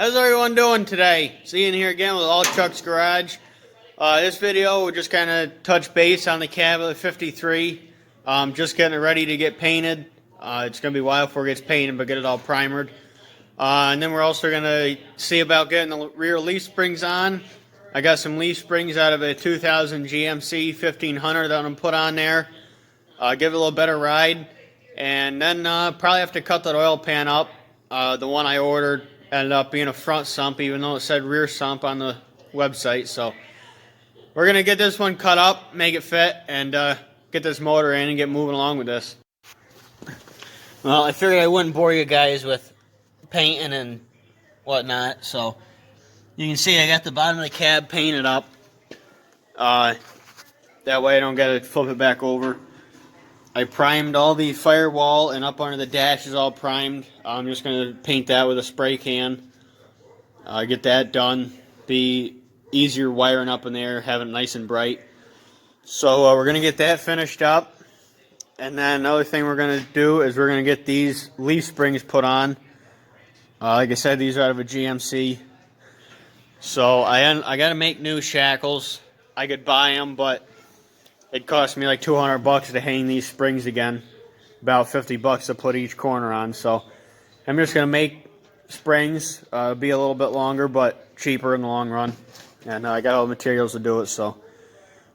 How's everyone doing today? Seeing here again with All Chuck's Garage. This video will just kind of touch base on the cab of the 53. Just getting it ready to get painted. It's going to be a while before it gets painted, but get it all primered. And then we're also going to see about getting the rear leaf springs on. I got some leaf springs out of a 2000 GMC 1500 that I'm going to put on there. Give it a little better ride. And then probably have to cut that oil pan up. The one I ordered ended up being a front sump, even though it said rear sump on the website. So we're going to get this one cut up, make it fit, and get this motor in and get moving along with this. Well, I figured I wouldn't bore you guys with painting and whatnot. So you can see I got the bottom of the cab painted up. That way I don't got to flip it back over. I primed all the firewall, and up under the dash is all primed. I'm just going to paint that with a spray can. Get that done. Be easier wiring up in there, have it nice and bright. So we're going to get that finished up. And then another thing we're going to do is we're going to get these leaf springs put on. Like I said, these are out of a GMC. So I got to make new shackles. I could buy them, but it cost me like $200 to hang these springs again. About $50 to put each corner on. So I'm just going to make springs. Be a little bit longer, but cheaper in the long run. And I got all the materials to do it. So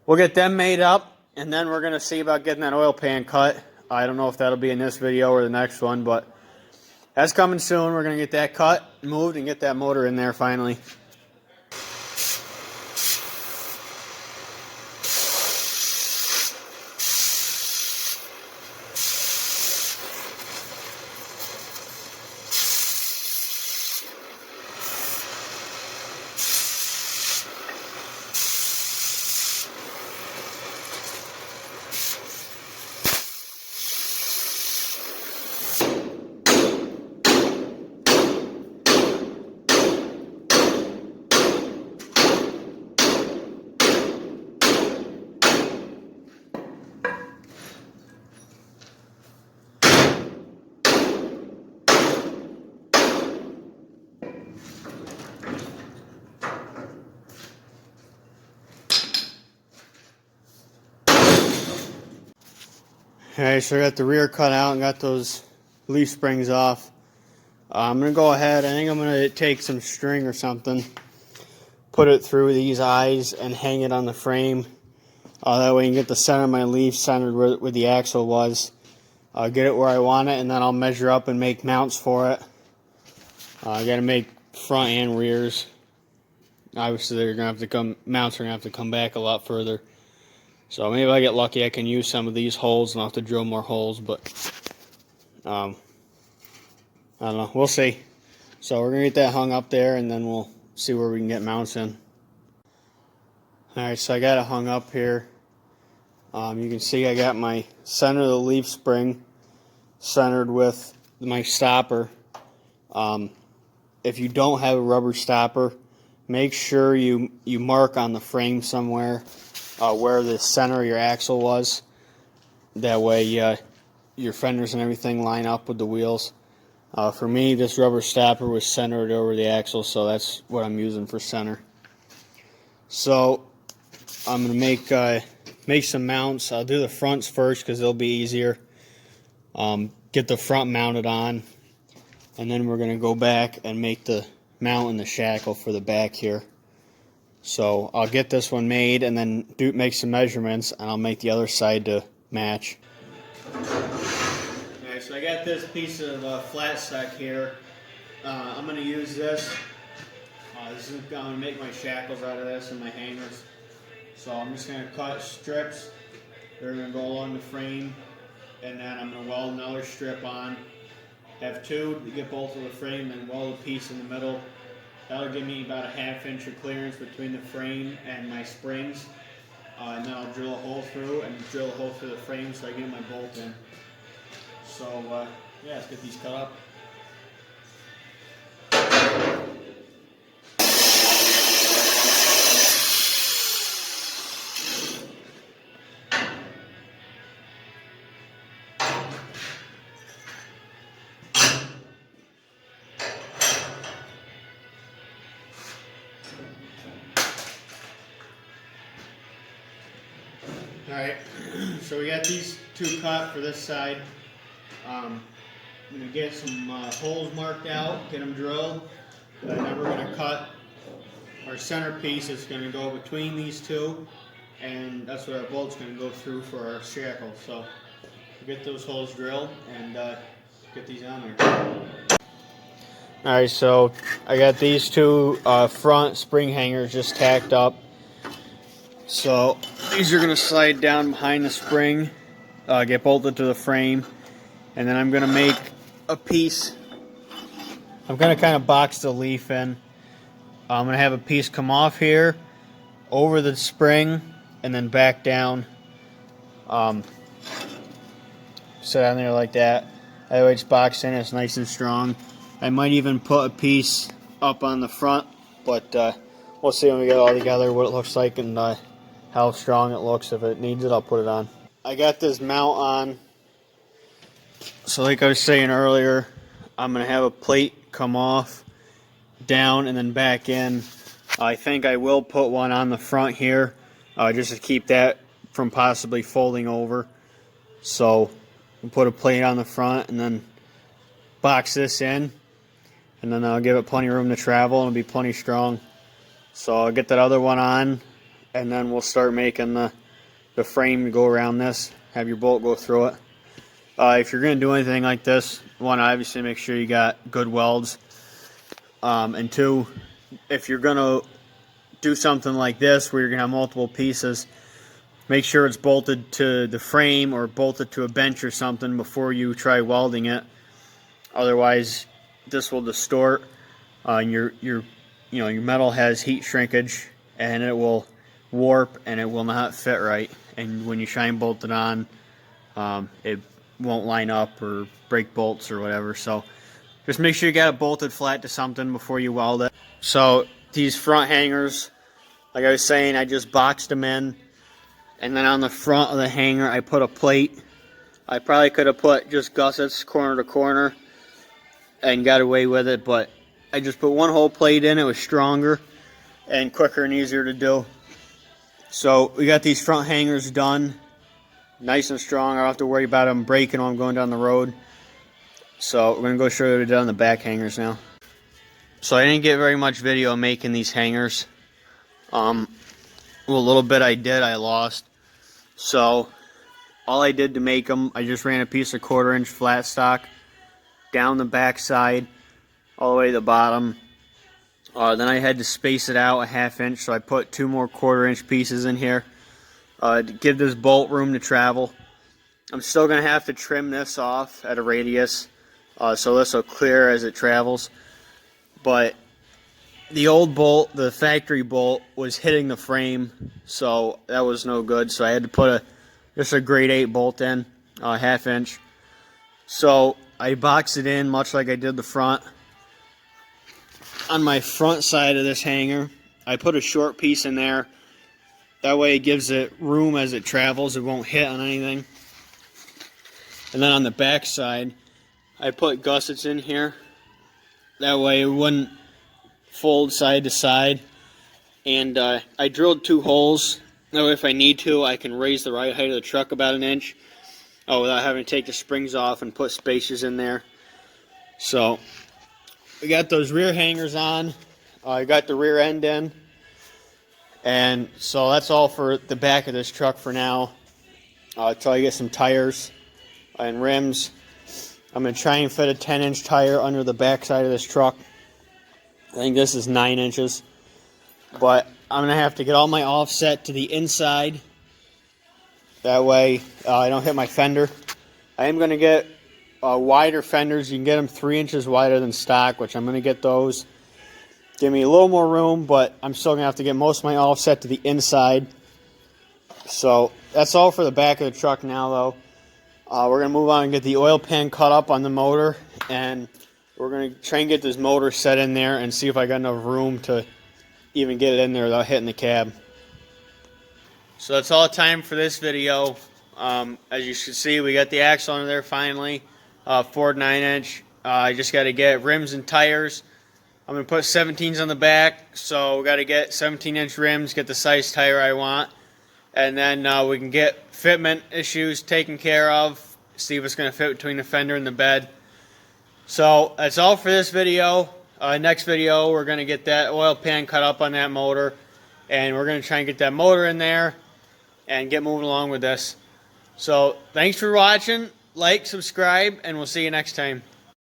we'll get them made up. And then we're going to see about getting that oil pan cut. I don't know if that'll be in this video or the next one, but that's coming soon. We're going to get that cut, moved, and get that motor in there finally. Alright, so I got the rear cut out and got those leaf springs off. I'm going to go ahead, I think I'm going to take some string or something, put it through these eyes and hang it on the frame. That way you can get the center of my leaf centered where the axle was. Get it where I want it, and then I'll measure up and make mounts for it. I got to make front and rears. Obviously they're going to have to mounts are going to have to come back a lot further. So maybe if I get lucky I can use some of these holes and I'll have to drill more holes, but I don't know. We'll see. So we're going to get that hung up there and then we'll see where we can get mounts in. Alright, so I got it hung up here. You can see I got my center of the leaf spring centered with my stopper. If you don't have a rubber stopper, make sure you mark on the frame somewhere where the center of your axle was. That way your fenders and everything line up with the wheels. For me, this rubber stopper was centered over the axle, so that's what I'm using for center. So I'm going to make some mounts. I'll do the fronts first because they'll be easier. Get the front mounted on, and then we're going to go back and make the mount and the shackle for the back here. So I'll get this one made and then make some measurements, and I'll make the other side to match. Alright, so I got this piece of flat stack here. I'm going to use this. I'm going to make my shackles out of this and my hangers. So I'm just going to cut strips. They're going to go along the frame, and then I'm going to weld another strip on. Have two to get both of the frame, and weld a piece in the middle. That'll give me about a ½ inch of clearance between the frame and my springs. And then I'll drill a hole through the frame so I get my bolt in. So yeah, let's get these cut up. Alright, so we got these two cut for this side. I'm going to get some holes marked out, get them drilled, and then we're going to cut our centerpiece. It's going to go between these two, and that's what our bolt's going to go through for our shackle. So we'll get those holes drilled and get these on there. Alright, so I got these two front spring hangers just tacked up. So these are going to slide down behind the spring, get bolted to the frame, and then I'm going to make a piece. I'm going to kind of box the leaf in. I'm going to have a piece come off here, over the spring, and then back down. Sit on there like that. That way it's boxed in, it's nice and strong. I might even put a piece up on the front, but we'll see when we get it all together what it looks like and how strong it looks. If it needs it, I'll put it on. I got this mount on. So like I was saying earlier, I'm going to have a plate come off, down, and then back in. I think I will put one on the front here, just to keep that from possibly folding over. So we'll put a plate on the front and then box this in, and then I'll give it plenty of room to travel and it'll be plenty strong. So I'll get that other one on, and then we'll start making the frame to go around this, have your bolt go through it. If you're going to do anything like this, one, obviously make sure you got good welds. And two, if you're going to do something like this where you're going to have multiple pieces, make sure it's bolted to the frame or bolted to a bench or something before you try welding it. Otherwise, this will distort. Your metal has heat shrinkage, and it will warp and it will not fit right. And when you shine bolt it on, it won't line up or break bolts or whatever. So just make sure you got it bolted flat to something before you weld it. So these front hangers, like I was saying, I just boxed them in, and then on the front of the hanger I put a plate. I probably could have put just gussets corner to corner and got away with it, but I just put one whole plate in. It was stronger and quicker and easier to do. So we got these front hangers done, nice and strong. I don't have to worry about them breaking while I'm going down the road. So we're going to go show you what we did on the back hangers now. So I didn't get very much video of making these hangers. Well, a little bit I did, I lost. So all I did to make them, I just ran a piece of 1/4 inch flat stock down the back side all the way to the bottom. Then I had to space it out a 1/2 inch, so I put 2 more 1/4 inch pieces in here to give this bolt room to travel. I'm still going to have to trim this off at a radius, so this will clear as it travels. But the old bolt, the factory bolt, was hitting the frame, so that was no good. So I had to put just a grade 8 bolt in, 1/2 inch. So I boxed it in much like I did the front. On my front side of this hanger, I put a short piece in there. That way it gives it room as it travels. It won't hit on anything. And then on the back side, I put gussets in here. That way it wouldn't fold side to side. And I drilled 2 holes. That way if I need to, I can raise the right height of the truck about 1 inch. Without having to take the springs off and put spacers in there. So we got those rear hangers on. I got the rear end in. And so that's all for the back of this truck for now. Until I get some tires and rims. I'm going to try and fit a 10-inch tire under the back side of this truck. I think this is 9 inches. But I'm going to have to get all my offset to the inside. That way I don't hit my fender. I am going to get wider fenders. You can get them 3 inches wider than stock, which I'm going to get those. Give me a little more room, but I'm still going to have to get most of my offset to the inside. So that's all for the back of the truck now, though. We're going to move on and get the oil pan cut up on the motor, and we're going to try and get this motor set in there and see if I got enough room to even get it in there without hitting the cab. So that's all the time for this video. As you should see, we got the axle under there finally. Ford 9-inch. I just got to get rims and tires. I'm going to put 17s on the back, so we got to get 17-inch rims, get the size tire I want. and then we can get fitment issues taken care of, see what's going to fit between the fender and the bed. So that's all for this video. Next video, we're going to get that oil pan cut up on that motor, and we're going to try and get that motor in there and get moving along with this. So thanks for watching. Like, subscribe, and we'll see you next time.